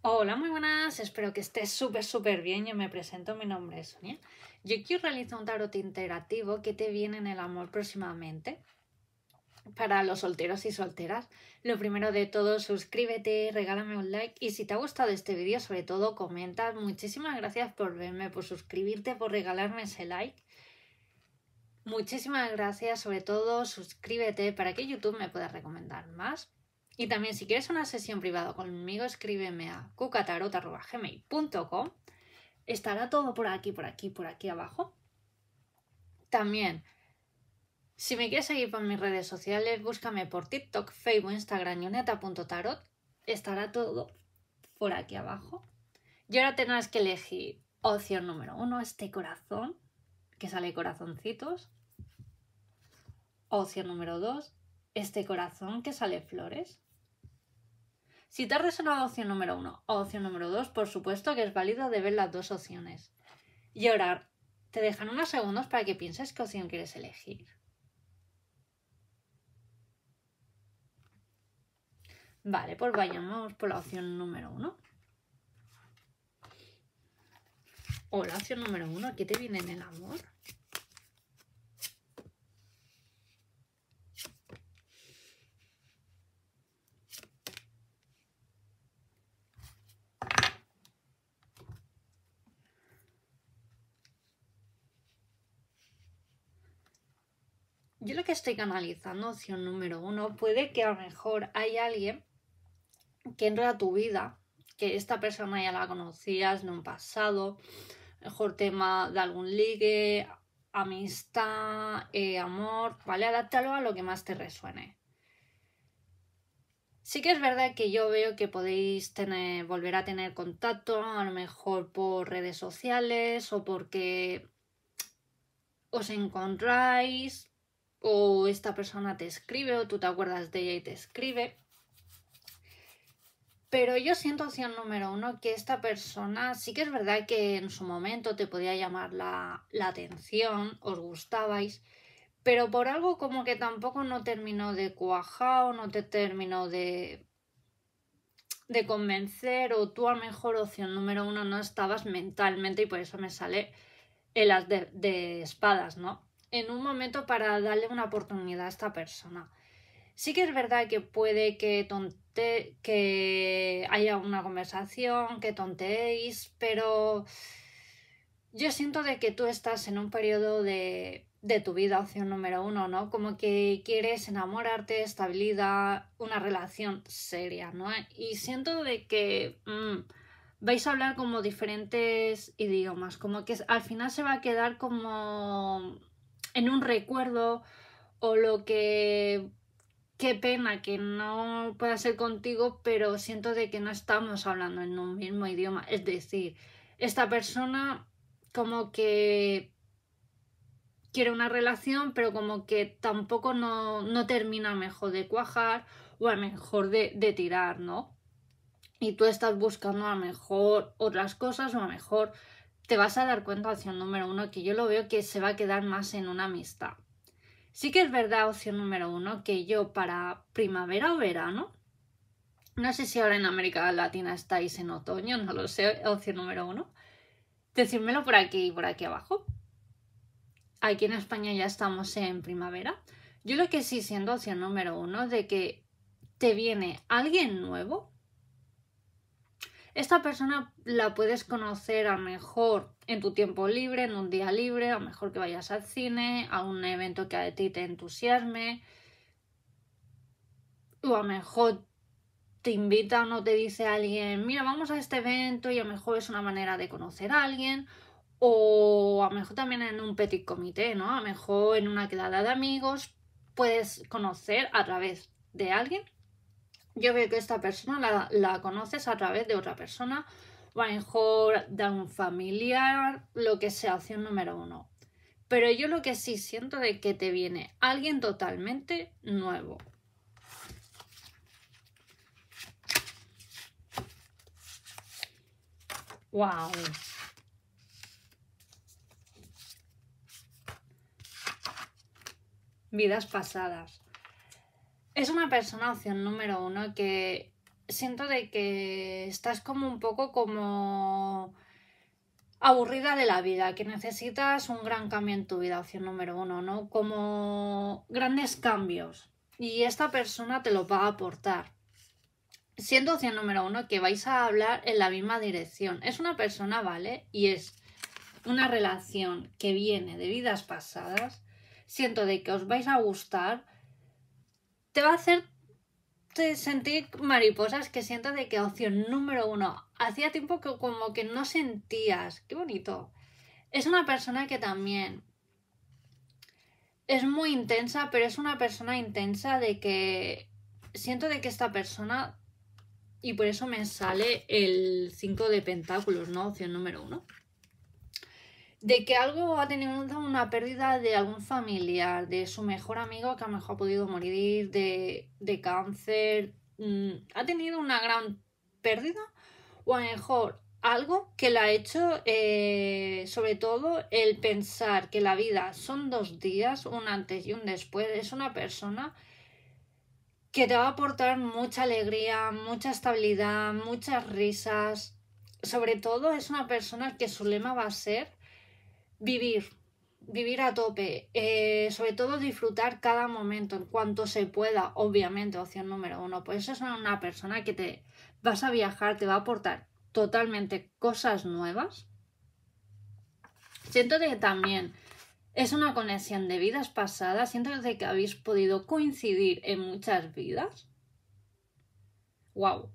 Hola, muy buenas, espero que estés súper bien. Yo me presento, mi nombre es Sonia. Yo quiero realizar un tarot interactivo que te viene en el amor próximamente para los solteros y solteras. Lo primero de todo, suscríbete, regálame un like y si te ha gustado este vídeo, sobre todo comenta. Muchísimas gracias por verme, por suscribirte, por regalarme ese like. Muchísimas gracias, sobre todo suscríbete para que YouTube me pueda recomendar más. Y también si quieres una sesión privada conmigo, escríbeme a cucatarot@gmail.com. Estará todo por aquí abajo. También, si me quieres seguir por mis redes sociales, búscame por TikTok, Facebook, Instagram, yoneta.tarot. Estará todo por aquí abajo. Y ahora tendrás que elegir opción número 1, este corazón, que sale corazoncitos. Opción número 2, este corazón que sale flores. Si te ha resonado opción número 1 o opción número 2, por supuesto que es válido de ver las dos opciones. Y ahora te dejan unos segundos para que pienses qué opción quieres elegir. Vale, pues vayamos por la opción número 1. O la opción número 1, ¿qué te viene en el amor? Yo lo que estoy canalizando, opción número 1, puede que a lo mejor hay alguien que entre a tu vida, que esta persona ya la conocías en un pasado, mejor tema de algún ligue, amistad, amor, ¿vale? Adáptalo a lo que más te resuene. Sí que es verdad que yo veo que podéis volver a tener contacto, a lo mejor por redes sociales o porque os encontráis o esta persona te escribe o tú te acuerdas de ella y te escribe. Pero yo siento, opción número 1, que esta persona sí que es verdad que en su momento te podía llamar la atención, os gustabais, pero por algo como que tampoco no terminó de cuajar o no te terminó de convencer, o tú a lo mejor opción número 1 no estabas mentalmente, y por eso me sale el as de espadas, ¿no? En un momento para darle una oportunidad a esta persona. Sí que es verdad que puede que haya una conversación, que tonteéis, pero yo siento de que tú estás en un periodo de tu vida, opción número 1, ¿no? Como que quieres enamorarte, estabilidad, una relación seria, ¿no? Y siento de que vais a hablar como diferentes idiomas, como que al final se va a quedar como en un recuerdo o lo que... Qué pena que no pueda ser contigo, pero siento de que no estamos hablando en un mismo idioma. Es decir, esta persona como que quiere una relación, pero como que tampoco no termina mejor de cuajar o a mejor de tirar, ¿no? Y tú estás buscando a lo mejor otras cosas o a lo mejor te vas a dar cuenta, opción número 1, que yo lo veo que se va a quedar más en una amistad. Sí que es verdad, opción número 1, que yo para primavera o verano, no sé si ahora en América Latina estáis en otoño, no lo sé, opción número 1, decídmelo por aquí abajo. Aquí en España ya estamos en primavera. Yo lo que sí siento, opción número 1, de que te viene alguien nuevo. Esta persona la puedes conocer a lo mejor en tu tiempo libre, en un día libre, a lo mejor que vayas al cine, a un evento que a ti te entusiasme, o a lo mejor te invita o no te dice alguien, mira, vamos a este evento, y a lo mejor es una manera de conocer a alguien, o a lo mejor también en un petit comité, ¿no? A lo mejor en una quedada de amigos puedes conocer a través de alguien. Yo veo que esta persona la conoces a través de otra persona, o a lo mejor de un familiar, lo que sea, opción número 1. Pero yo lo que sí siento de que te viene alguien totalmente nuevo. ¡Wow! Vidas pasadas. Es una persona, opción número 1, que siento de que estás como un poco como aburrida de la vida, que necesitas un gran cambio en tu vida, opción número uno, ¿no? Como grandes cambios. Y esta persona te lo va a aportar. Siendo opción número uno que vais a hablar en la misma dirección. Es una persona, ¿vale? Y es una relación que viene de vidas pasadas. Siento de que os vais a gustar. Te va a hacer sentir mariposas, que siento de que opción número uno. Hacía tiempo que como que no sentías. Qué bonito. Es una persona que también es muy intensa, pero es una persona intensa de que siento de que esta persona, y por eso me sale el 5 de pentáculos, ¿no? Opción número uno. De que algo ha tenido una pérdida de algún familiar, de su mejor amigo que a lo mejor ha podido morir de cáncer. Ha tenido una gran pérdida, o a lo mejor algo que le ha hecho, sobre todo, el pensar que la vida son 2 días, un antes y un después. Es una persona que te va a aportar mucha alegría, mucha estabilidad, muchas risas. Sobre todo, es una persona que su lema va a ser vivir, vivir a tope, sobre todo disfrutar cada momento en cuanto se pueda, obviamente, opción número uno. Pues eso es una persona que te vas a viajar, te va a aportar totalmente cosas nuevas. Siento que también es una conexión de vidas pasadas, siento de que habéis podido coincidir en muchas vidas. ¡Wow!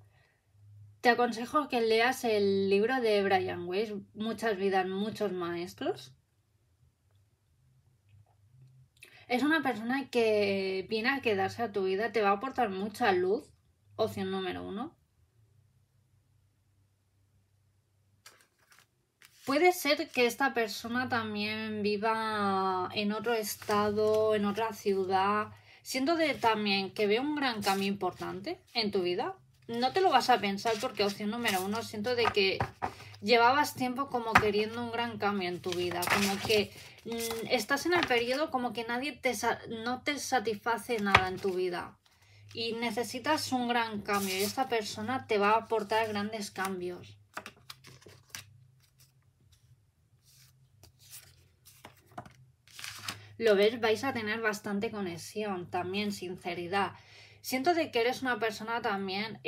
Te aconsejo que leas el libro de Brian Weiss, Muchas vidas, muchos maestros. Es una persona que viene a quedarse a tu vida, te va a aportar mucha luz, opción número uno. Puede ser que esta persona también viva en otro estado, en otra ciudad. Siento también que veo un gran cambio importante en tu vida. No te lo vas a pensar porque opción número uno, siento de que llevabas tiempo como queriendo un gran cambio en tu vida, como que estás en el periodo como que no te satisface nada en tu vida y necesitas un gran cambio y esta persona te va a aportar grandes cambios. Lo ves, vais a tener bastante conexión, también sinceridad. Siento de que eres una persona también,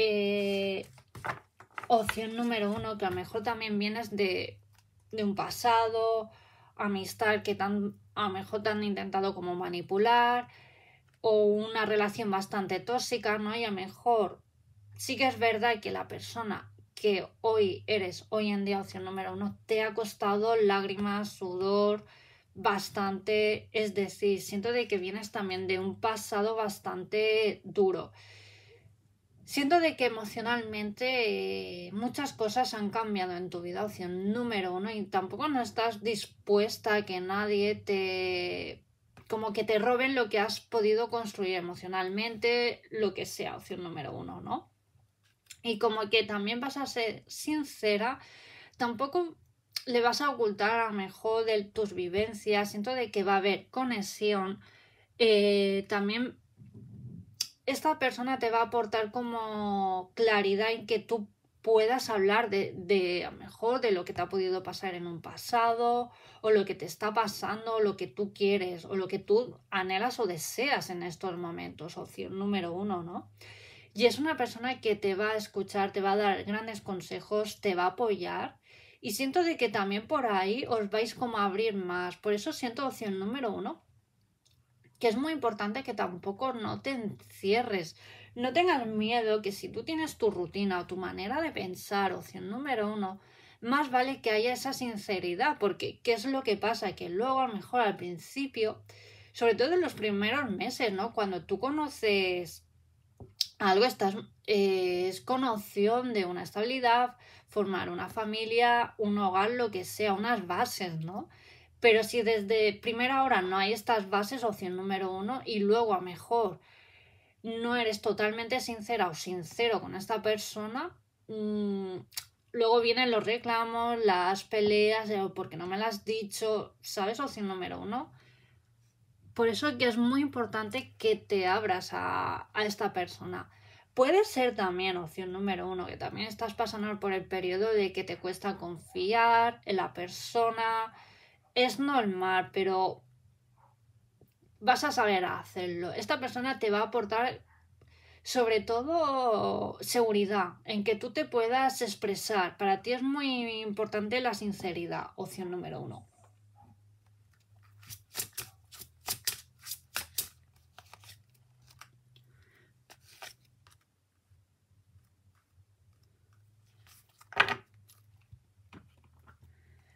opción número uno, que a lo mejor también vienes de un pasado, amistad que a lo mejor te han intentado como manipular, o una relación bastante tóxica, ¿no? Y a lo mejor sí que es verdad que la persona que hoy eres, hoy en día, opción número uno, te ha costado lágrimas, sudor, bastante. Es decir, siento de que vienes también de un pasado bastante duro. Siento de que emocionalmente muchas cosas han cambiado en tu vida, opción número uno, y tampoco no estás dispuesta a que nadie como que te roben lo que has podido construir emocionalmente, lo que sea, opción número uno, ¿no? Y como que también vas a ser sincera, tampoco le vas a ocultar a lo mejor de tus vivencias, siento de que va a haber conexión, también esta persona te va a aportar como claridad en que tú puedas hablar de a lo mejor de lo que te ha podido pasar en un pasado, o lo que te está pasando, o lo que tú quieres, o lo que tú anhelas o deseas en estos momentos, opción número uno, ¿no? Y es una persona que te va a escuchar, te va a dar grandes consejos, te va a apoyar. Y siento de que también por ahí os vais como a abrir más. Por eso siento opción número uno, que es muy importante que tampoco no te encierres. No tengas miedo que si tú tienes tu rutina o tu manera de pensar, opción número uno, más vale que haya esa sinceridad, porque ¿qué es lo que pasa? Que luego a lo mejor al principio, sobre todo en los primeros meses, ¿no? Cuando tú conoces algo, es con opción de una estabilidad, formar una familia, un hogar, lo que sea, unas bases, ¿no? Pero si desde primera hora no hay estas bases, opción número uno, y luego a mejor no eres totalmente sincera o sincero con esta persona, luego vienen los reclamos, las peleas, porque no me las has dicho, ¿sabes? Opción número uno. Por eso que es muy importante que te abras a esta persona. Puede ser también opción número 1, que también estás pasando por el periodo de que te cuesta confiar en la persona. Es normal, pero vas a saber hacerlo. Esta persona te va a aportar sobre todo seguridad, en que tú te puedas expresar. Para ti es muy importante la sinceridad, opción número 1.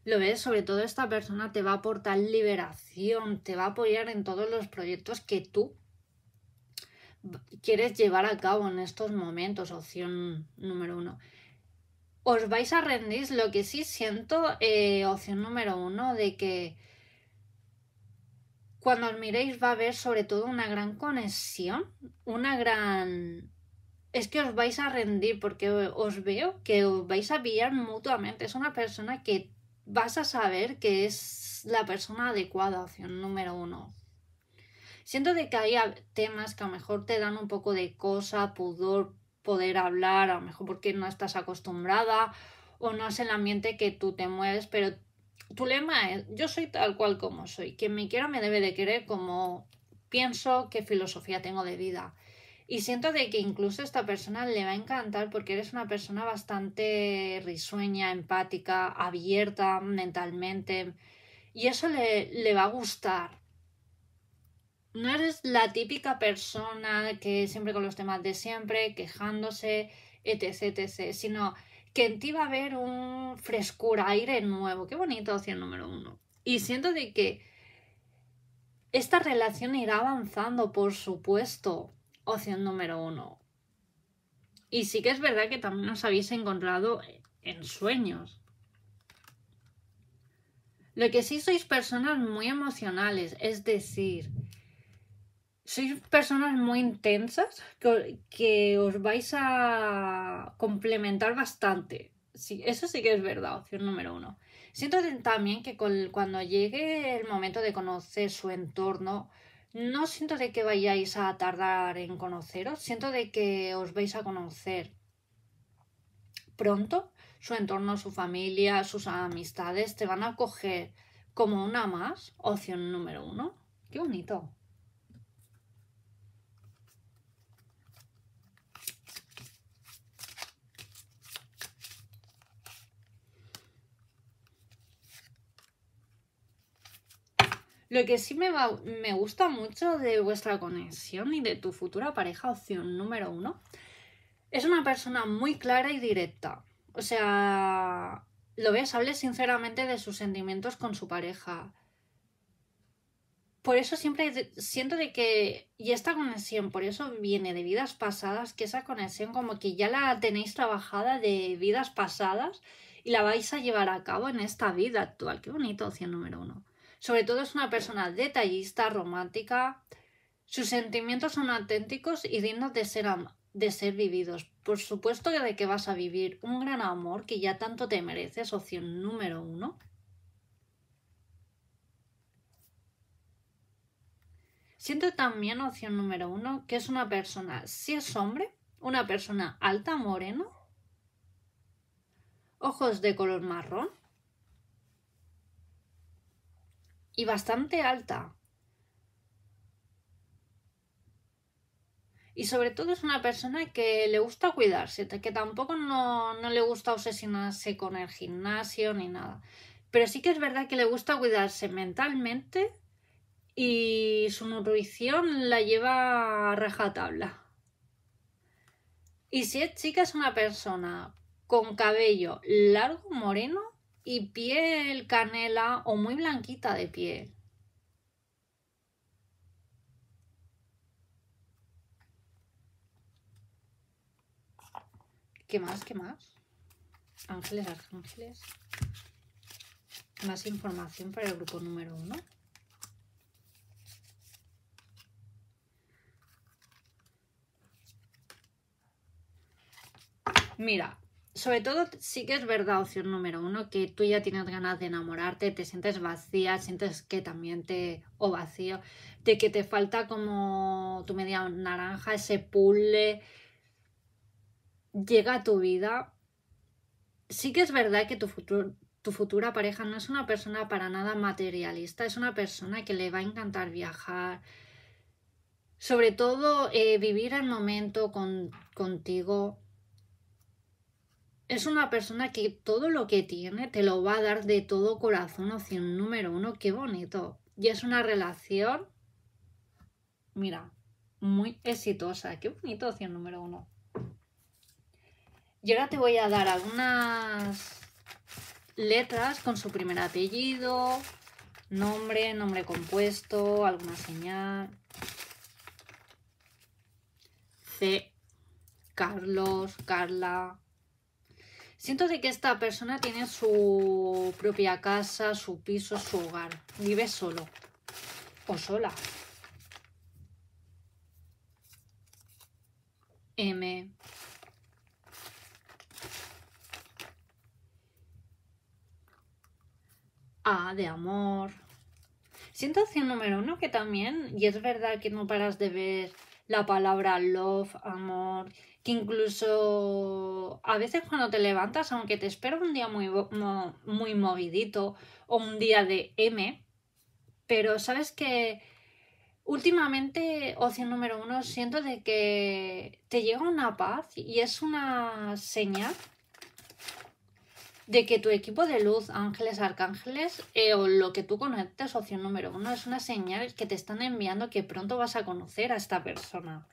Lo ves, sobre todo esta persona te va a aportar liberación, te va a apoyar en todos los proyectos que tú quieres llevar a cabo en estos momentos, opción número 1. Os vais a rendir, lo que sí siento, opción número 1, de que cuando os miréis va a haber sobre todo una gran conexión, una gran... Es que os vais a rendir porque os veo que os vais a pillar mutuamente. Es una persona que vas a saber que es la persona adecuada, opción número 1. Siento de que hay temas que a lo mejor te dan un poco de cosa, pudor, poder hablar, a lo mejor porque no estás acostumbrada o no es el ambiente que tú te mueves, pero tu lema es, yo soy tal cual como soy, quien me quiera me debe de querer como pienso, qué filosofía tengo de vida. Y siento de que incluso a esta persona le va a encantar porque eres una persona bastante risueña, empática, abierta mentalmente y eso le va a gustar. No eres la típica persona que siempre con los temas de siempre, quejándose, etc, etc, sino que en ti va a haber un frescura, aire nuevo. Qué bonita opción número 1. Y siento de que esta relación irá avanzando, por supuesto, opción número 1. Y sí que es verdad que también os habéis encontrado en sueños. Lo que sí sois personas muy emocionales, es decir, sois personas muy intensas que os vais a complementar bastante. Sí, eso sí que es verdad, opción número 1. Siento también que cuando llegue el momento de conocer su entorno, no siento de que vayáis a tardar en conoceros, siento de que os vais a conocer pronto. Su entorno, su familia, sus amistades te van a coger como una más, opción número 1. Qué bonito. Lo que sí me gusta mucho de vuestra conexión y de tu futura pareja, opción número 1, es una persona muy clara y directa. O sea, lo ves, hable sinceramente de sus sentimientos con su pareja. Por eso siempre siento de que, y esta conexión, por eso viene de vidas pasadas, que esa conexión como que ya la tenéis trabajada de vidas pasadas y la vais a llevar a cabo en esta vida actual. Qué bonito, opción número 1. Sobre todo es una persona detallista, romántica. Sus sentimientos son auténticos y dignos de ser vividos. Por supuesto que de que vas a vivir un gran amor que ya tanto te mereces, opción número 1. Siento también, opción número 1, que es una persona, si es hombre, una persona alta, moreno, ojos de color marrón y bastante alta. Y sobre todo es una persona que le gusta cuidarse, que tampoco no le gusta obsesionarse con el gimnasio ni nada. Pero sí que es verdad que le gusta cuidarse mentalmente y su nutrición la lleva a rajatabla. Y si es chica es una persona con cabello largo, moreno y piel canela o muy blanquita de piel. ¿Qué más? ¿Qué más? Ángeles, arcángeles. Más información para el grupo número 1. Mira, sobre todo sí que es verdad, opción número 1, que tú ya tienes ganas de enamorarte, te sientes vacía, sientes que también o vacío, de que te falta como tu media naranja, ese puzzle. llega a tu vida. Sí que es verdad que tu futura pareja no es una persona para nada materialista, es una persona que le va a encantar viajar, sobre todo vivir el momento contigo. Es una persona que todo lo que tiene te lo va a dar de todo corazón, opción número uno, qué bonito. Y es una relación, mira, muy exitosa, qué bonito, opción número uno. Y ahora te voy a dar algunas letras con su primer apellido, nombre compuesto, alguna señal. C, Carlos, Carla. Siento de que esta persona tiene su propia casa, su piso, su hogar. Vive solo o sola. M. A de amor. Siento opción número uno que también, y es verdad que no paras de ver la palabra love, amor, que incluso a veces cuando te levantas, aunque te espera un día muy movidito o un día de M, pero sabes que últimamente, opción número uno, siento de que te llega una paz y es una señal de que tu equipo de luz, ángeles, arcángeles o lo que tú conectes, opción número uno, es una señal que te están enviando que pronto vas a conocer a esta persona.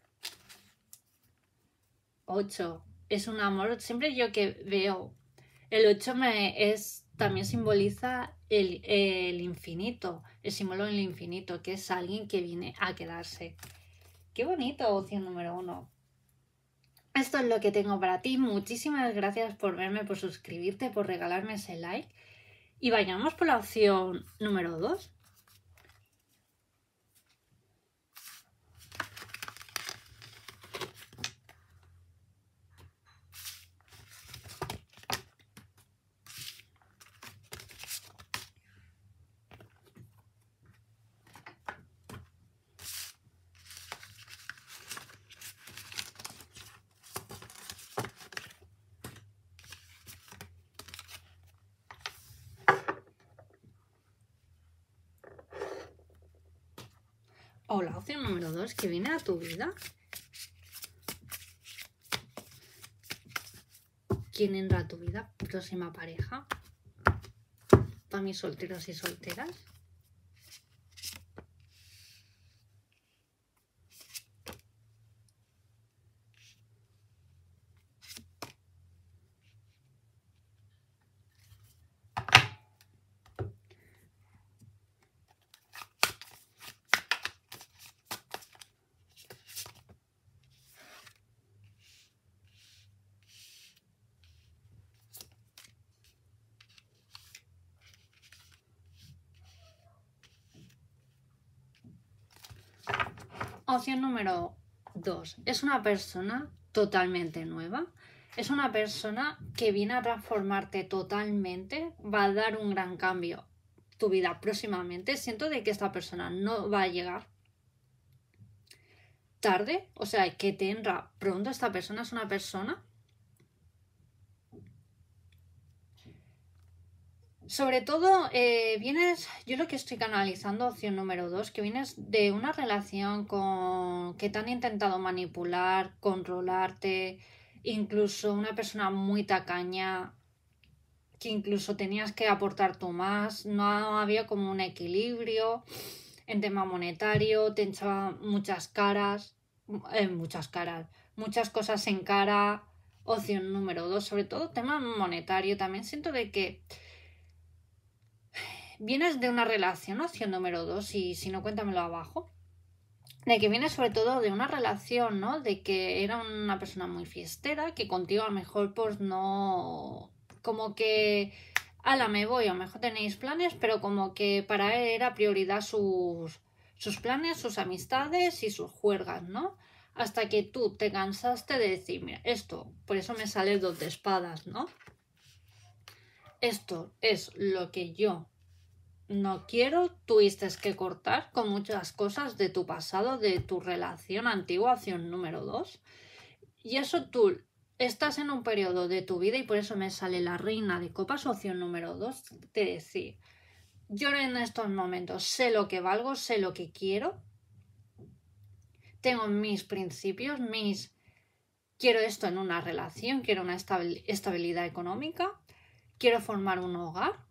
8. Es un amor. Siempre yo que veo el 8 también simboliza el infinito, el símbolo del infinito, que es alguien que viene a quedarse. Qué bonito, opción número uno. Esto es lo que tengo para ti. Muchísimas gracias por verme, por suscribirte, por regalarme ese like. Y vayamos por la opción número 2. O la opción número 2 que viene a tu vida. ¿Quién entra a tu vida? Próxima pareja. Para mis solteros y solteras. Opción número 2. Es una persona totalmente nueva. Es una persona que viene a transformarte totalmente. Va a dar un gran cambio tu vida próximamente. Siento de que esta persona no va a llegar tarde. O sea, que te entra pronto. Esta persona es una persona. Sobre todo, yo lo que estoy canalizando, opción número 2, que vienes de una relación que te han intentado manipular, controlarte, incluso una persona muy tacaña, que incluso tenías que aportar tú más, no había como un equilibrio en tema monetario, te echaba muchas cosas en cara, opción número 2, sobre todo tema monetario, también siento de que vienes de una relación, opción número 2, y si no, cuéntamelo abajo. De que vienes sobre todo de una relación, ¿no? De que era una persona muy fiestera, que contigo a lo mejor pues no... Como que... ala, me voy, a lo mejor tenéis planes, pero como que para él era prioridad sus planes, sus amistades y sus juergas, ¿no? Hasta que tú te cansaste de decir, mira, esto, por eso me sale 2 de espadas, ¿no? Esto es lo que yo no quiero, tuviste que cortar con muchas cosas de tu pasado, de tu relación antigua, opción número 2. Y eso tú estás en un periodo de tu vida, y por eso me sale la reina de copas, opción número 2, de decir, yo en estos momentos sé lo que valgo, sé lo que quiero, tengo mis principios, quiero esto en una relación, quiero una estabilidad económica, quiero formar un hogar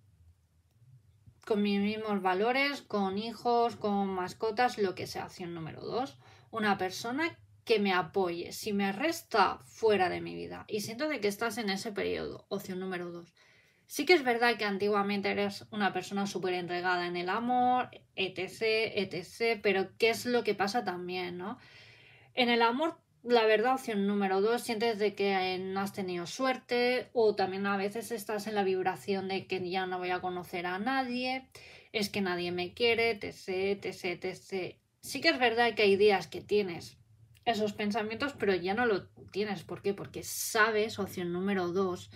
con mis mismos valores, con hijos, con mascotas, lo que sea. Opción número 2, una persona que me apoye. Si me resta, fuera de mi vida. Y siento de que estás en ese periodo. Opción número 2. Sí que es verdad que antiguamente eres una persona súper entregada en el amor, etc, etc, pero ¿qué es lo que pasa también, no? En el amor, la verdad, opción número 2, sientes de que no has tenido suerte, o también a veces estás en la vibración de que ya no voy a conocer a nadie, es que nadie me quiere, etc, etc, etc. Sí que es verdad que hay días que tienes esos pensamientos, pero ya no lo tienes. ¿Por qué? Porque sabes, opción número 2,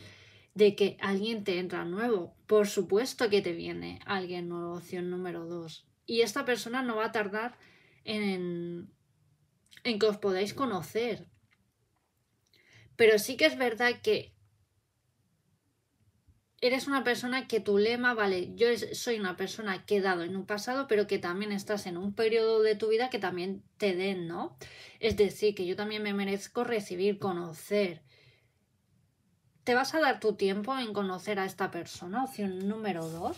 de que alguien te entra nuevo. Por supuesto que te viene alguien nuevo, opción número 2. Y esta persona no va a tardar en que os podáis conocer. Pero sí que es verdad que eres una persona que tu lema, vale, yo soy una persona que he dado en un pasado, pero que también estás en un periodo de tu vida que también te den, ¿no? Es decir, que yo también me merezco recibir, conocer. ¿Te vas a dar tu tiempo en conocer a esta persona? Opción número 2.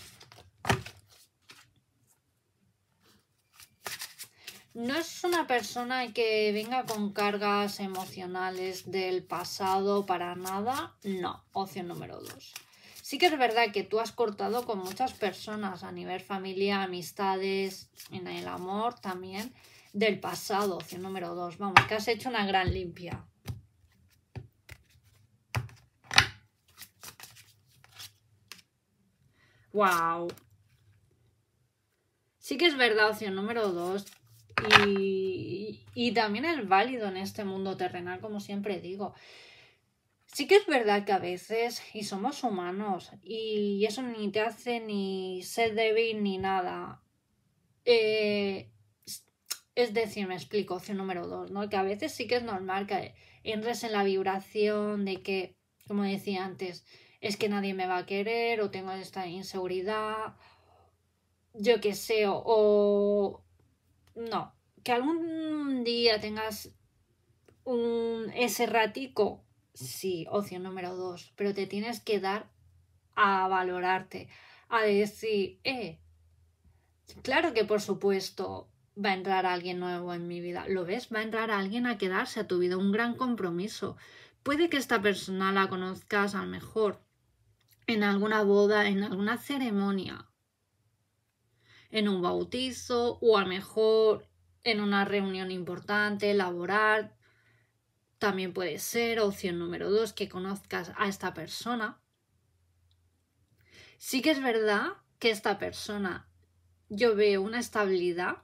No es una persona que venga con cargas emocionales del pasado para nada. No, opción número 2. Sí que es verdad que tú has cortado con muchas personas a nivel familia, amistades, en el amor también, del pasado, opción número 2. Vamos, que has hecho una gran limpia. ¡Wow! Sí que es verdad, opción número 2. Y también es válido en este mundo terrenal, como siempre digo. Sí que es verdad que a veces, y somos humanos, y eso ni te hace ni ser débil ni nada. Es decir, me explico, opción número 2, ¿no? Que a veces sí que es normal que entres en la vibración de que, como decía antes, es que nadie me va a querer, o tengo esta inseguridad, yo qué sé, o no, que algún día tengas ese ratico, sí, opción número 2, pero te tienes que dar a valorarte, a decir, claro que por supuesto va a entrar alguien nuevo en mi vida, ¿lo ves? Va a entrar alguien a quedarse a tu vida, un gran compromiso. Puede que esta persona la conozcas a lo mejor en alguna boda, en alguna ceremonia, en un bautizo, o a lo mejor en una reunión importante, laboral. También puede ser opción número 2 que conozcas a esta persona. Sí que es verdad que esta persona, yo veo una estabilidad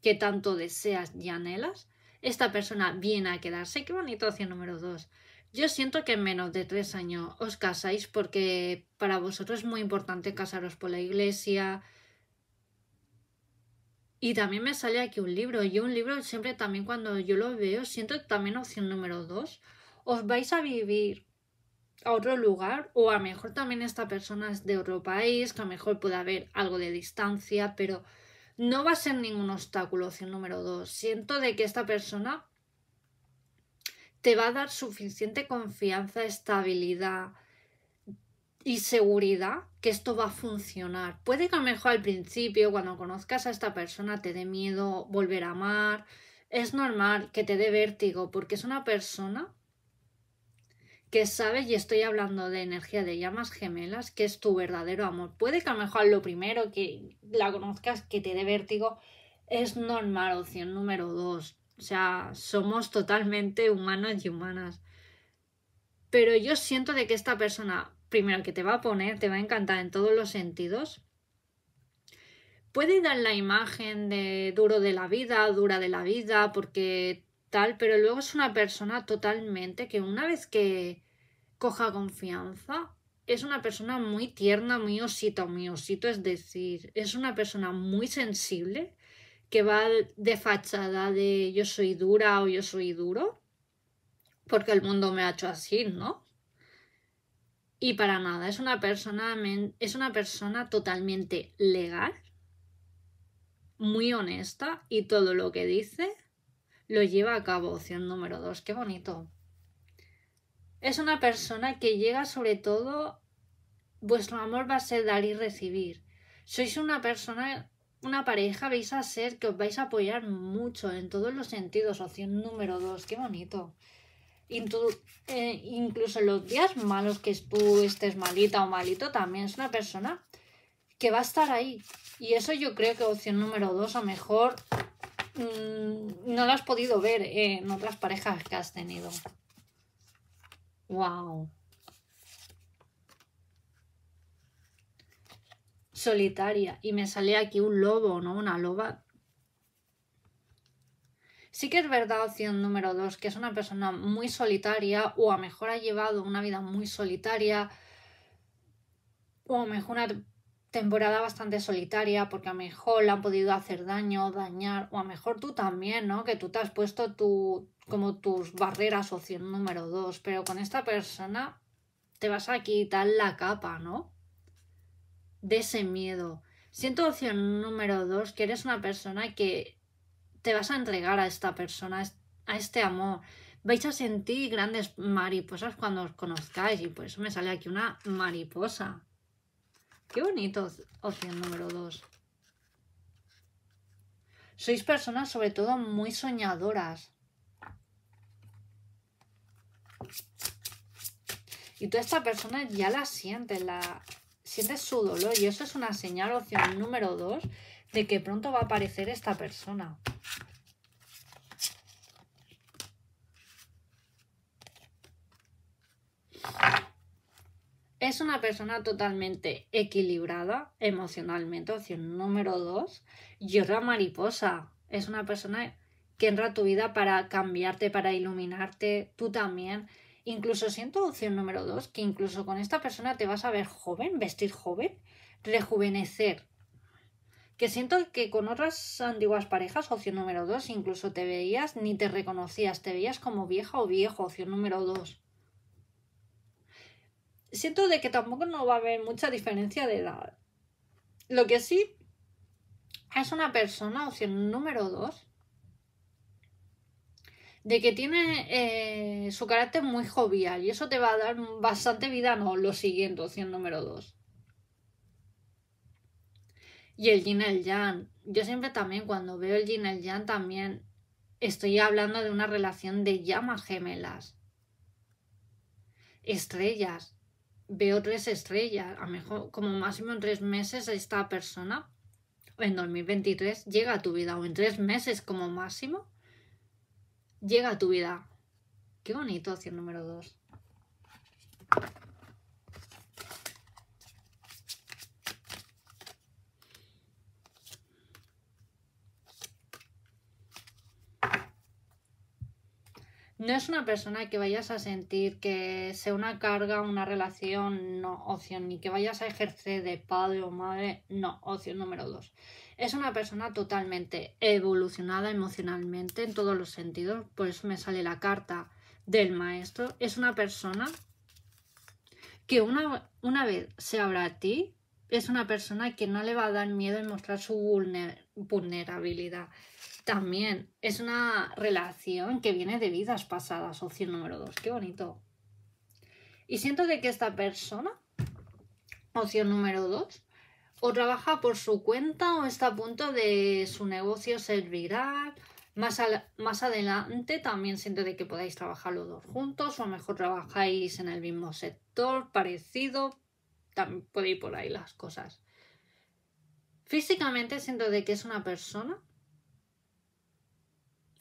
que tanto deseas y anhelas. Esta persona viene a quedarse. Qué bonito, opción número 2. Yo siento que en menos de 3 años os casáis, porque para vosotros es muy importante casaros por la iglesia. Y también me sale aquí un libro. Yo un libro siempre también cuando yo lo veo, siento también opción número 2. Os vais a vivir a otro lugar, o a lo mejor también esta persona es de otro país, que a lo mejor puede haber algo de distancia, pero no va a ser ningún obstáculo. Opción número 2. Siento de que esta persona te va a dar suficiente confianza, estabilidad y seguridad que esto va a funcionar. Puede que a lo mejor al principio, cuando conozcas a esta persona, te dé miedo volver a amar. Es normal que te dé vértigo, porque es una persona que sabes, y estoy hablando de energía de llamas gemelas, que es tu verdadero amor. Puede que a lo mejor lo primero que la conozcas, que te dé vértigo, es normal, opción número 2. O sea, somos totalmente humanos y humanas. Pero yo siento de que esta persona, primero que te va a poner, te va a encantar en todos los sentidos. Puede dar la imagen de duro de la vida, dura de la vida, porque tal, pero luego es una persona totalmente que una vez que coja confianza, es una persona muy tierna, muy osito, es decir, es una persona muy sensible que va de fachada de yo soy dura o yo soy duro, porque el mundo me ha hecho así, ¿no? Y para nada, es una persona totalmente legal, muy honesta y todo lo que dice lo lleva a cabo. Opción número 2, qué bonito. Es una persona que llega sobre todo, vuestro amor va a ser dar y recibir. Sois una persona, una pareja, vais a ser que os vais a apoyar mucho en todos los sentidos. Opción número 2, qué bonito. Incluso en los días malos que tú estés malita o malito, también es una persona que va a estar ahí. Y eso yo creo que opción número 2, a lo mejor no lo has podido ver en otras parejas que has tenido. Wow. Solitaria. Y me sale aquí un lobo, ¿no? Una loba. Sí que es verdad, opción número 2, que es una persona muy solitaria o a lo mejor ha llevado una vida muy solitaria o a lo mejor una temporada bastante solitaria porque a lo mejor le han podido hacer daño, dañar, o a lo mejor tú también, ¿no? Que tú te has puesto como tus barreras, opción número 2, pero con esta persona te vas a quitar la capa, ¿no? De ese miedo. Siento, opción número 2, que eres una persona que te vas a entregar a esta persona, a este amor. Vais a sentir grandes mariposas cuando os conozcáis y por eso me sale aquí una mariposa. Qué bonito, opción número 2. Sois personas sobre todo muy soñadoras. Y tú esta persona ya la sientes, sientes su dolor. Y eso es una señal, opción número 2, de que pronto va a aparecer esta persona. Es una persona totalmente equilibrada emocionalmente, opción número 2. Y otra mariposa. Es una persona que entra a tu vida para cambiarte, para iluminarte, tú también. Incluso siento, opción número 2, que incluso con esta persona te vas a ver joven, vestir joven, rejuvenecer. Que siento que con otras antiguas parejas, opción número 2, incluso te veías ni te reconocías, te veías como vieja o viejo, opción número 2. Siento de que tampoco no va a haber mucha diferencia de edad. Lo que sí es una persona, opción número 2, de que tiene su carácter muy jovial y eso te va a dar bastante vida, no, lo siguiente, opción número 2. Y el yin y el yang. Yo siempre también cuando veo el yin y el yang también estoy hablando de una relación de llamas gemelas. Estrellas. Veo 3 estrellas. A lo mejor como máximo en 3 meses esta persona en 2023 llega a tu vida, o en 3 meses como máximo llega a tu vida. Qué bonito, opción número 2. No es una persona que vayas a sentir que sea una carga, una relación, no, opción, ni que vayas a ejercer de padre o madre, no, opción número 2. Es una persona totalmente evolucionada emocionalmente en todos los sentidos, por eso me sale la carta del maestro. Es una persona que una vez se abra a ti, es una persona que no le va a dar miedo en mostrar su vulnerabilidad. También es una relación que viene de vidas pasadas, opción número 2. Qué bonito. Y siento de que esta persona, opción número 2, o trabaja por su cuenta o está a punto de su negocio ser viral. Más adelante también siento de que podáis trabajar los dos juntos o a lo mejor trabajáis en el mismo sector, parecido. También puede ir por ahí las cosas. Físicamente siento de que es una persona.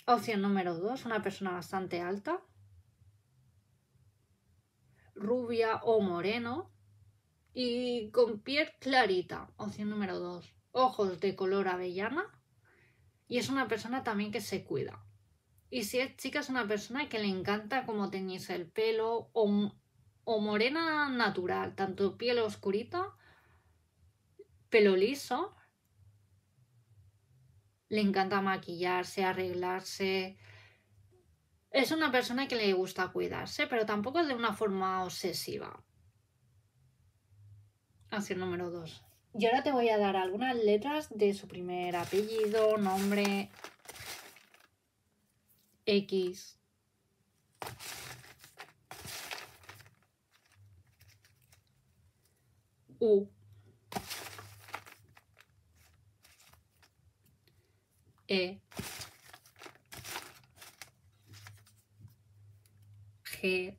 Opción número 2, una persona bastante alta, rubia o moreno y con piel clarita. Opción número 2, ojos de color avellana y es una persona también que se cuida. Y si es chica es una persona que le encanta como teñirse el pelo o morena natural, tanto piel oscurita, pelo liso. Le encanta maquillarse, arreglarse. Es una persona que le gusta cuidarse, pero tampoco de una forma obsesiva. Opción número 2. Y ahora te voy a dar algunas letras de su primer apellido, nombre, X, U, E, G.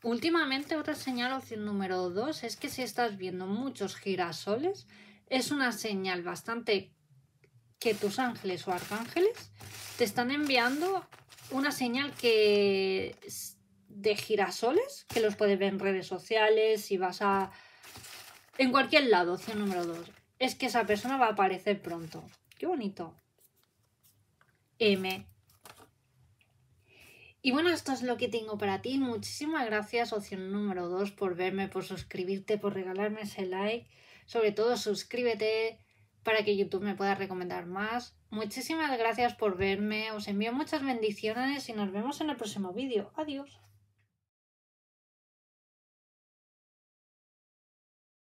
Últimamente otra señal, opción número 2, es que si estás viendo muchos girasoles, es una señal bastante que tus ángeles o arcángeles te están enviando una señal que de girasoles, que los puedes ver en redes sociales, si vas a... en cualquier lado, opción número 2. Es que esa persona va a aparecer pronto. ¡Qué bonito! M. Y bueno, esto es lo que tengo para ti. Muchísimas gracias, opción número 2, por verme, por suscribirte, por regalarme ese like. Sobre todo, suscríbete para que YouTube me pueda recomendar más. Muchísimas gracias por verme. Os envío muchas bendiciones y nos vemos en el próximo vídeo. Adiós.